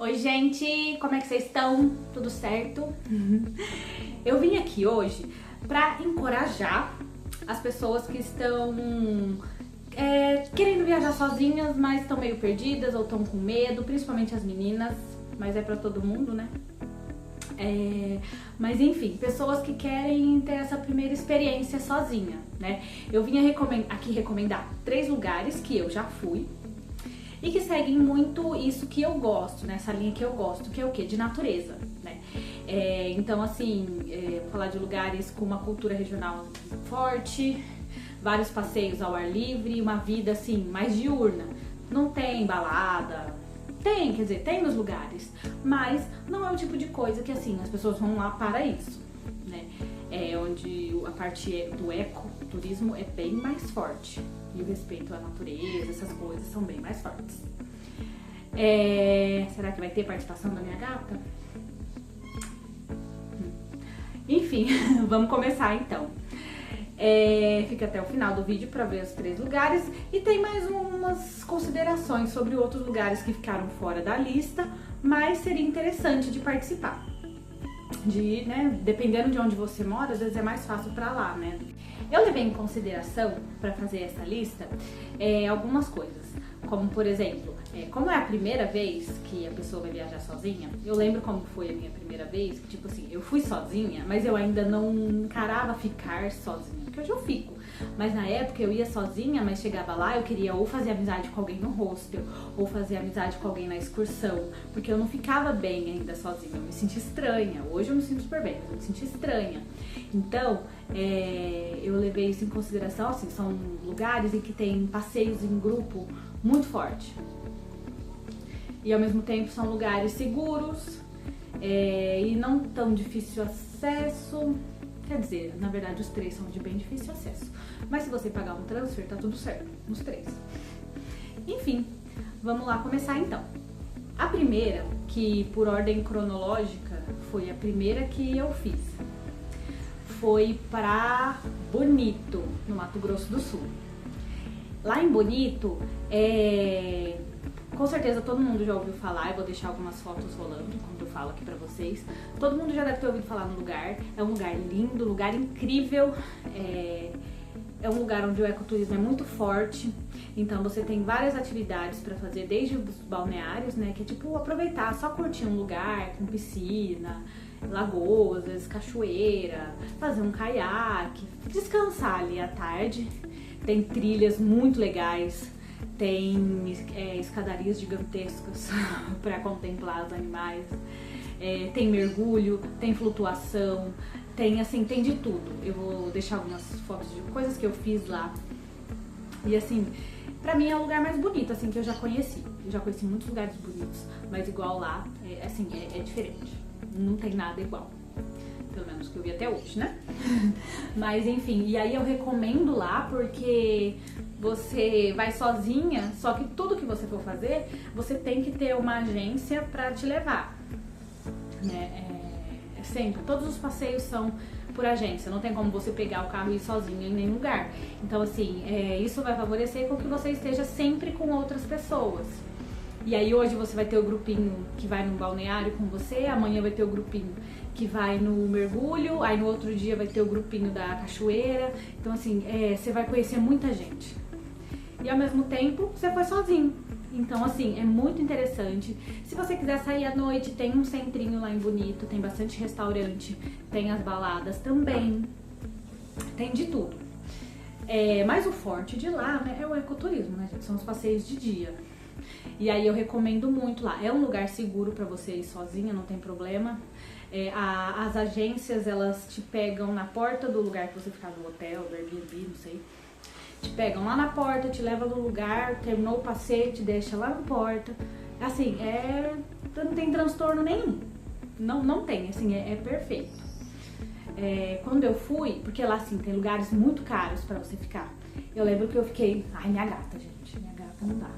Oi gente, como é que vocês estão? Tudo certo? Eu vim aqui hoje para encorajar as pessoas que estão querendo viajar sozinhas, mas estão meio perdidas ou estão com medo, principalmente as meninas, mas é para todo mundo, né? Mas enfim, pessoas que querem ter essa primeira experiência sozinha, né? Eu vim aqui recomendar 3 lugares que eu já fui e que seguem muito isso que eu gosto, né? Essa linha que eu gosto, que é o quê? De natureza, né? Então, assim, vou falar de lugares com uma cultura regional forte, vários passeios ao ar livre, uma vida, assim, mais diurna. Não tem balada, tem, quer dizer, tem nos lugares, mas não é o tipo de coisa que, assim, as pessoas vão lá para isso, né? Onde a parte do ecoturismo é bem mais forte. E o respeito à natureza, essas coisas são bem mais fortes. Será que vai ter participação da minha gata? Enfim, vamos começar então. Fica até o final do vídeo para ver os 3 lugares. E tem mais umas considerações sobre outros lugares que ficaram fora da lista, mas seria interessante de participar. Né, dependendo de onde você mora, às vezes é mais fácil para lá, né? Eu levei em consideração, para fazer essa lista, algumas coisas. Como, por exemplo, como é a primeira vez que a pessoa vai viajar sozinha, eu lembro como foi a minha primeira vez, que, tipo assim, eu fui sozinha, mas eu ainda não encarava ficar sozinha, porque hoje eu fico. Mas na época eu ia sozinha, mas chegava lá, eu queria ou fazer amizade com alguém no hostel, ou fazer amizade com alguém na excursão, porque eu não ficava bem ainda sozinha, eu me sentia estranha. Hoje eu me sinto super bem, mas eu me sentia estranha. Então, eu levei isso em consideração, assim, são lugares em que tem passeios em grupo muito forte. E ao mesmo tempo são lugares seguros e não tão difícil acesso. Quer dizer, na verdade os 3 são de bem difícil acesso. Mas se você pagar um transfer, tá tudo certo, nos 3. Enfim, vamos lá começar então. A primeira, que por ordem cronológica foi a primeira que eu fiz, foi para Bonito, no Mato Grosso do Sul. Lá em Bonito, com certeza todo mundo já ouviu falar, eu vou deixar algumas fotos rolando quando eu falo aqui pra vocês. Todo mundo já deve ter ouvido falar no lugar, é um lugar lindo, um lugar incrível, é um lugar onde o ecoturismo é muito forte, então você tem várias atividades pra fazer, desde os balneários, né, que é tipo aproveitar, só curtir um lugar com piscina, lagoas, às vezes cachoeira, fazer um caiaque, descansar ali à tarde. Tem trilhas muito legais, tem escadarias gigantescas para contemplar os animais, tem mergulho, tem flutuação, tem assim, tem de tudo. Eu vou deixar algumas fotos de coisas que eu fiz lá. E assim, pra mim é o lugar mais bonito assim que eu já conheci. Eu já conheci muitos lugares bonitos, mas igual lá, é diferente. Não tem nada igual. Pelo menos que eu vi até hoje, né? Mas enfim, e aí eu recomendo lá porque você vai sozinha, só que tudo que você for fazer, você tem que ter uma agência pra te levar, né? Sempre, todos os passeios são por agência, não tem como você pegar o carro e ir sozinho em nenhum lugar. Então assim, isso vai favorecer com que você esteja sempre com outras pessoas. E aí hoje você vai ter o grupinho que vai no balneário com você, amanhã vai ter o grupinho que vai no mergulho, aí no outro dia vai ter o grupinho da cachoeira. Então assim, você vai conhecer muita gente. E ao mesmo tempo, você foi sozinho. Então assim, é muito interessante. Se você quiser sair à noite, tem um centrinho lá em Bonito, tem bastante restaurante, tem as baladas também, tem de tudo. Mas o forte de lá, né, é o ecoturismo, né, gente? São os passeios de dia. E aí eu recomendo muito lá. É um lugar seguro pra você ir sozinha, não tem problema. As agências, elas te pegam na porta do lugar que você ficar, no hotel, do Airbnb, não sei. Te pegam lá na porta, te levam no lugar, terminou o passeio, te deixa lá na porta. Assim, não tem transtorno nenhum. Não tem, assim, é perfeito. Quando eu fui, porque lá assim, tem lugares muito caros pra você ficar. Eu lembro que eu fiquei... Ai, minha gata, gente, minha gata não dá.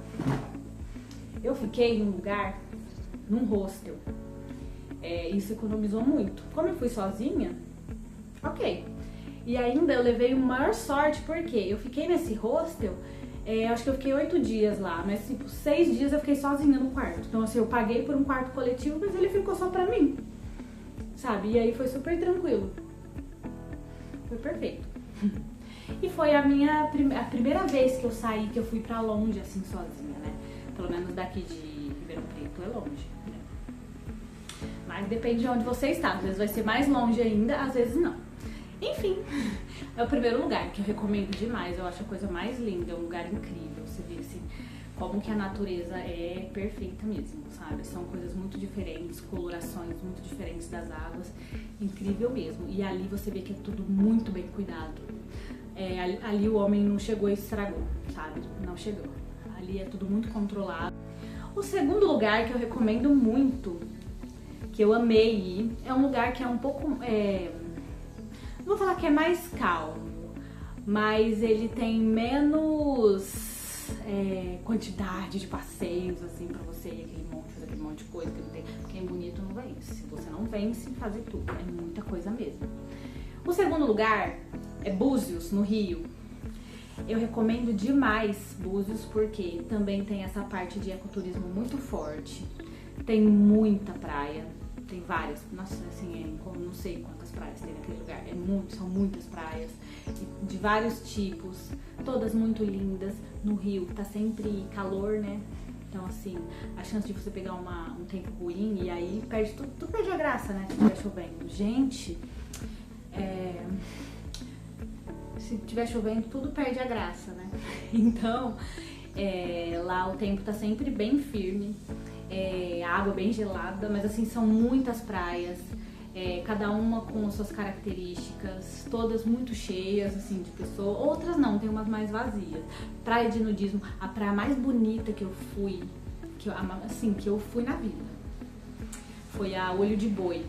Eu fiquei num lugar, num hostel. Isso economizou muito. Como eu fui sozinha, ok. E ainda eu levei uma maior sorte, porque eu fiquei nesse hostel Acho que eu fiquei 8 dias lá, mas tipo, 6 dias eu fiquei sozinha no quarto. Então assim, eu paguei por um quarto coletivo, mas ele ficou só pra mim, sabe? E aí foi super tranquilo. Foi perfeito. E foi a primeira vez que eu saí, que eu fui pra longe assim, sozinha, né? Pelo menos daqui de Ribeirão Preto é longe, né? Mas depende de onde você está, às vezes vai ser mais longe ainda, às vezes não. Enfim, é o primeiro lugar que eu recomendo demais, eu acho a coisa mais linda, é um lugar incrível, você vê assim, como que a natureza é perfeita mesmo, sabe? São coisas muito diferentes, colorações muito diferentes das águas, incrível mesmo. E ali você vê que é tudo muito bem cuidado. Ali o homem não chegou e estragou, sabe? Não chegou. Ali é tudo muito controlado. O segundo lugar que eu recomendo muito, que eu amei ir, é um lugar que é um pouco... não vou falar que é mais calmo, mas ele tem menos quantidade de passeios, assim, pra você ir fazer aquele monte de coisa que não tem. Quem bonito não vence. Se você não vence, fazer tudo. É muita coisa mesmo. O segundo lugar é Búzios, no Rio. Eu recomendo demais Búzios porque também tem essa parte de ecoturismo muito forte. Tem muita praia. Tem várias, nossa, assim, não sei quantas praias tem naquele lugar, são muitas praias, de vários tipos, todas muito lindas. No Rio tá sempre calor, né? Então, assim, a chance de você pegar um tempo ruim e aí perde tudo perde a graça, né? Se estiver chovendo. Gente, se estiver chovendo, tudo perde a graça, né? Então, lá o tempo tá sempre bem firme. A água bem gelada, mas assim, são muitas praias, cada uma com suas características, todas muito cheias, assim, de pessoas, outras não, tem umas mais vazias. Praia de nudismo, a praia mais bonita que eu fui, que eu fui na vida, foi a Olho de Boi,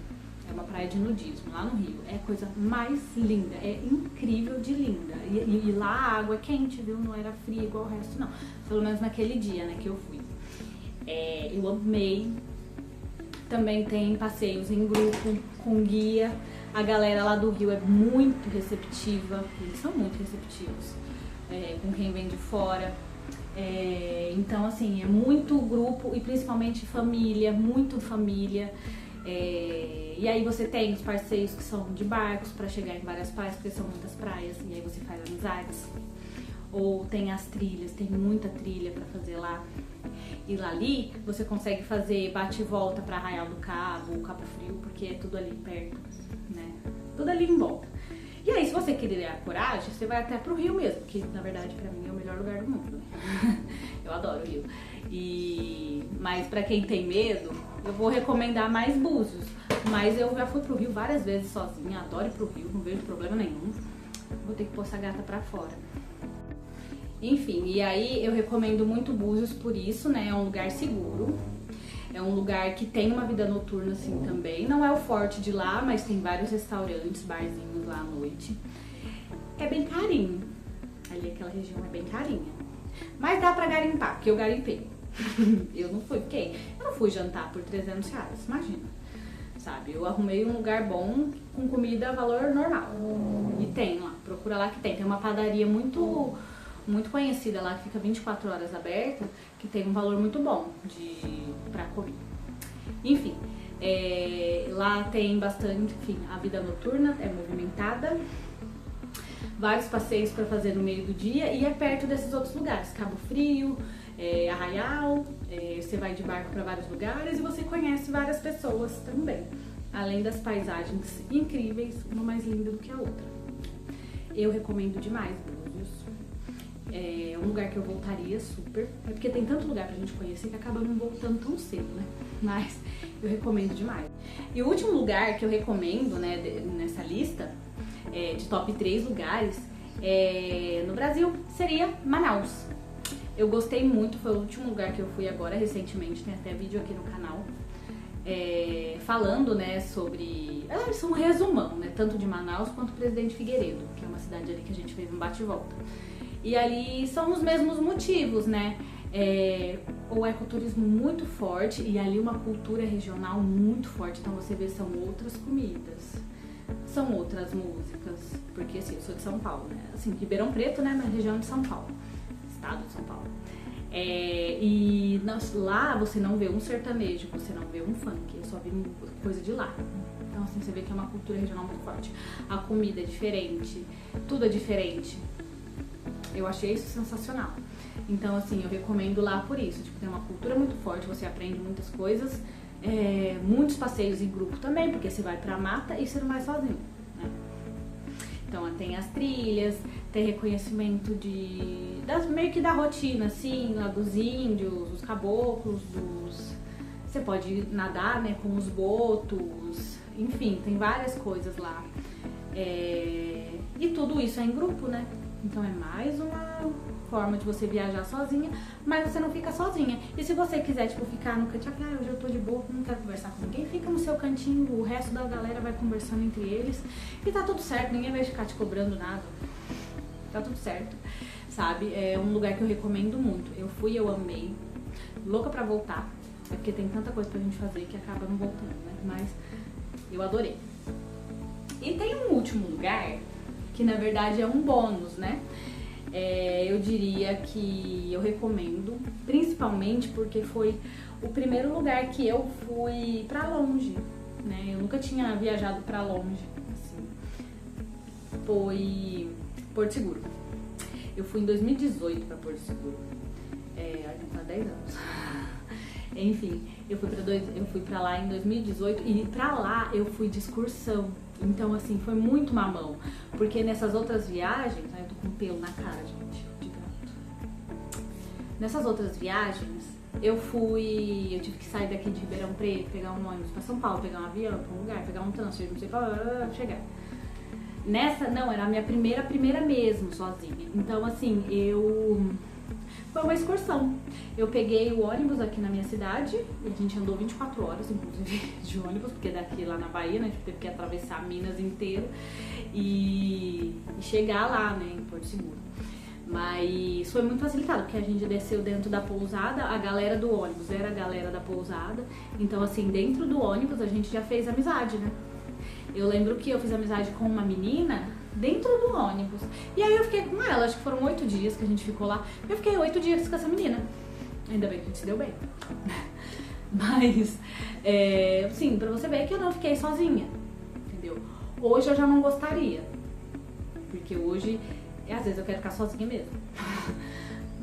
é uma praia de nudismo, lá no Rio, é a coisa mais linda, é incrível de linda, e lá a água é quente, viu, não era fria igual o resto não, pelo menos naquele dia, né, que eu fui. Eu amei. Também tem passeios em grupo, com guia. A galera lá do Rio é muito receptiva, eles são muito receptivos com quem vem de fora. Então, assim, é muito grupo e principalmente família, muito família. E aí você tem os passeios que são de barcos para chegar em várias praias, porque são muitas praias, e aí você faz amizades. Ou tem as trilhas, tem muita trilha para fazer lá. E lá ali você consegue fazer bate e volta para Arraial do Cabo, Cabo Frio, porque é tudo ali perto, né? Tudo ali em volta. E aí, se você querer a coragem, você vai até pro Rio mesmo, que na verdade pra mim é o melhor lugar do mundo, né? Eu adoro o Rio. Mas pra quem tem medo, eu vou recomendar mais Búzios. Mas eu já fui pro Rio várias vezes sozinha, adoro ir pro Rio, não vejo problema nenhum. Vou ter que pôr essa gata pra fora. Enfim, e aí eu recomendo muito Búzios por isso, né? É um lugar seguro, é um lugar que tem uma vida noturna assim também. Não é o forte de lá, mas tem vários restaurantes, barzinhos lá à noite. É bem carinho, ali aquela região é bem carinha. Mas dá pra garimpar, porque eu garimpei. Eu não fui jantar por 300 reais, imagina. Sabe, eu arrumei um lugar bom com comida a valor normal. E tem lá, procura lá que tem. Tem uma padaria muito conhecida lá, que fica 24 horas aberta, que tem um valor muito bom pra comer. Enfim, lá tem bastante, enfim, a vida noturna é movimentada, vários passeios para fazer no meio do dia e é perto desses outros lugares, Cabo Frio, Arraial, você vai de barco para vários lugares e você conhece várias pessoas também, além das paisagens incríveis, uma mais linda do que a outra. Eu recomendo demais Búzios. É um lugar que eu voltaria super, porque tem tanto lugar pra gente conhecer que acaba não voltando tão cedo, né? Mas eu recomendo demais. E o último lugar que eu recomendo, né, nessa lista de top 3 lugares no Brasil seria Manaus. Eu gostei muito, foi o último lugar que eu fui agora recentemente, tem até vídeo aqui no canal falando, né, sobre... Isso é um resumão, né, tanto de Manaus quanto Presidente Figueiredo, que é uma cidade ali que a gente fez um bate e volta. E ali são os mesmos motivos, né? O ecoturismo muito forte e ali uma cultura regional muito forte. Então você vê, são outras comidas, são outras músicas. Porque assim, eu sou de São Paulo, né? Assim, Ribeirão Preto, né? Na região de São Paulo. estado de São Paulo. E lá você não vê um sertanejo, você não vê um funk, eu só vi coisa de lá. Então assim, você vê que é uma cultura regional muito forte. A comida é diferente, tudo é diferente. Eu achei isso sensacional. Então assim, eu recomendo lá por isso. Tipo, tem uma cultura muito forte, você aprende muitas coisas, muitos passeios em grupo também, porque você vai pra mata e você não vai sozinho, né? Então tem as trilhas, tem reconhecimento meio que da rotina, assim, lá dos índios, dos caboclos, você pode nadar, né, com os botos, enfim, tem várias coisas lá. E tudo isso é em grupo, né? Então é mais uma forma de você viajar sozinha, mas você não fica sozinha. E se você quiser, tipo, ficar no cantinho, hoje eu tô de boa, não quero conversar com ninguém, fica no seu cantinho, o resto da galera vai conversando entre eles e tá tudo certo, ninguém vai ficar te cobrando nada. Tá tudo certo, sabe? É um lugar que eu recomendo muito. Eu fui, eu amei, louca pra voltar, porque tem tanta coisa pra gente fazer que acaba não voltando, né? Mas eu adorei. E tem um último lugar que na verdade é um bônus, né? Eu diria que eu recomendo, principalmente porque foi o primeiro lugar que eu fui pra longe, né? Eu nunca tinha viajado pra longe, assim. Foi Porto Seguro. Eu fui em 2018 pra Porto Seguro. Há 10 anos. Enfim, eu fui pra lá em 2018 e pra lá eu fui de excursão. Então, assim, foi muito mamão. Porque nessas outras viagens... eu tô com pelo na cara, gente, de gato. Nessas outras viagens, eu tive que sair daqui de Ribeirão Preto, pegar um ônibus pra São Paulo, pegar um avião pra um lugar, pegar um transfer, não sei qual, chegar. Nessa, não, era a minha primeira mesmo, sozinha. Então, assim, foi uma excursão. Eu peguei o ônibus aqui na minha cidade, e a gente andou 24 horas, inclusive, de ônibus, porque daqui lá na Bahia, né, a gente teve que atravessar Minas inteiro e chegar lá, né, em Porto Seguro. Mas foi muito facilitado, porque a gente desceu dentro da pousada, a galera do ônibus era a galera da pousada, então assim, dentro do ônibus a gente já fez amizade, né? Eu lembro que eu fiz amizade com uma menina dentro do ônibus. E aí eu fiquei com ela, acho que foram 8 dias que a gente ficou lá. Eu fiquei 8 dias com essa menina. Ainda bem que a gente se deu bem. Mas, sim, pra você ver que eu não fiquei sozinha, entendeu? Hoje eu já não gostaria. Porque hoje, às vezes eu quero ficar sozinha mesmo.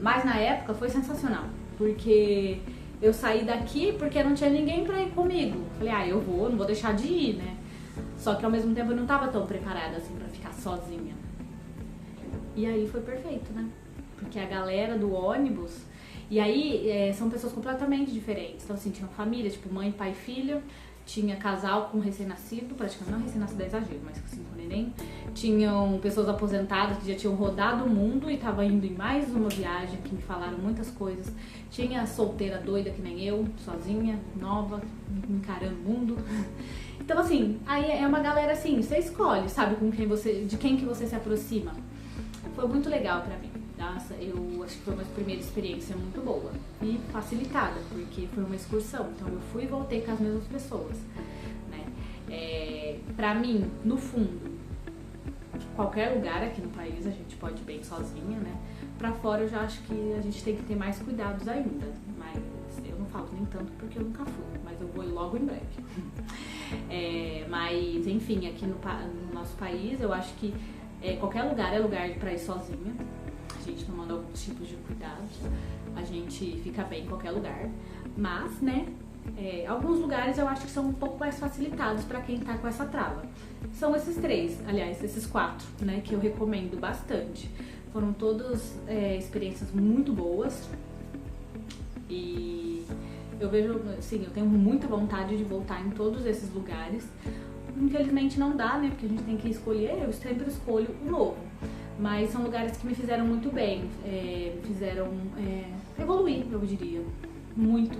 Mas na época foi sensacional. Porque eu saí daqui porque não tinha ninguém pra ir comigo. Falei, eu vou, não vou deixar de ir, né? Só que ao mesmo tempo eu não tava tão preparada assim pra ficar sozinha. E aí foi perfeito, né? Porque a galera do ônibus... E aí são pessoas completamente diferentes. Então assim, tinha família, tipo mãe, pai e filha. Tinha casal com recém-nascido, praticamente não recém-nascido é exagero, mas assim, com neném. Tinham pessoas aposentadas que já tinham rodado o mundo e tava indo em mais uma viagem, que me falaram muitas coisas. Tinha solteira doida que nem eu, sozinha, nova, encarando o mundo. Então assim, aí é uma galera assim, você escolhe, sabe, de quem que você se aproxima. Foi muito legal pra mim. Nossa, eu acho que foi uma primeira experiência muito boa e facilitada, porque foi uma excursão, então eu fui e voltei com as mesmas pessoas, né? Pra mim, no fundo, qualquer lugar aqui no país a gente pode ir bem sozinha, né? Pra fora eu já acho que a gente tem que ter mais cuidados ainda, mas eu não falo nem tanto porque eu nunca fui, mas eu vou logo em breve. Mas enfim, aqui no nosso país eu acho que qualquer lugar é lugar pra ir sozinha. A gente tomando alguns tipos de cuidados, a gente fica bem em qualquer lugar, mas, né, alguns lugares eu acho que são um pouco mais facilitados para quem tá com essa trava. São esses 3, aliás, esses 4, né, que eu recomendo bastante. Foram todas experiências muito boas e eu vejo, assim, eu tenho muita vontade de voltar em todos esses lugares. Infelizmente não dá, né, porque a gente tem que escolher, eu sempre escolho o novo. Mas são lugares que me fizeram muito bem, me fizeram evoluir, eu diria, muito.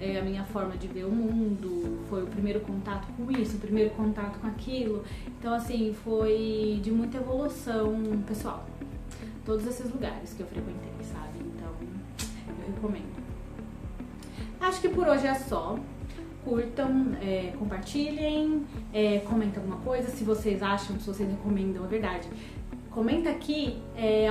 A minha forma de ver o mundo, foi o primeiro contato com isso, o primeiro contato com aquilo. Então, assim, foi de muita evolução pessoal. Todos esses lugares que eu frequentei, sabe? Então, eu recomendo. Acho que por hoje é só. Curtam, compartilhem, comentem alguma coisa, se vocês acham, se vocês recomendam, é verdade. Comenta aqui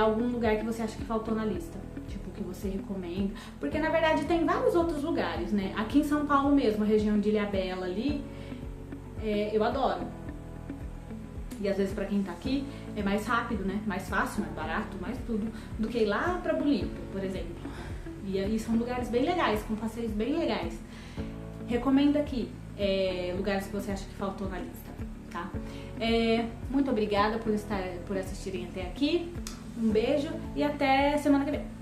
algum lugar que você acha que faltou na lista. Tipo, que você recomenda, porque na verdade tem vários outros lugares, né? Aqui em São Paulo mesmo, a região de Ilhabela ali, eu adoro. E às vezes pra quem tá aqui é mais rápido, né? Mais fácil, mais barato, mais tudo, do que ir lá pra Bonito, por exemplo. E aí são lugares bem legais, com passeios bem legais. Recomendo aqui lugares que você acha que faltou na lista, tá? Muito obrigada por assistirem até aqui. Um beijo e até semana que vem.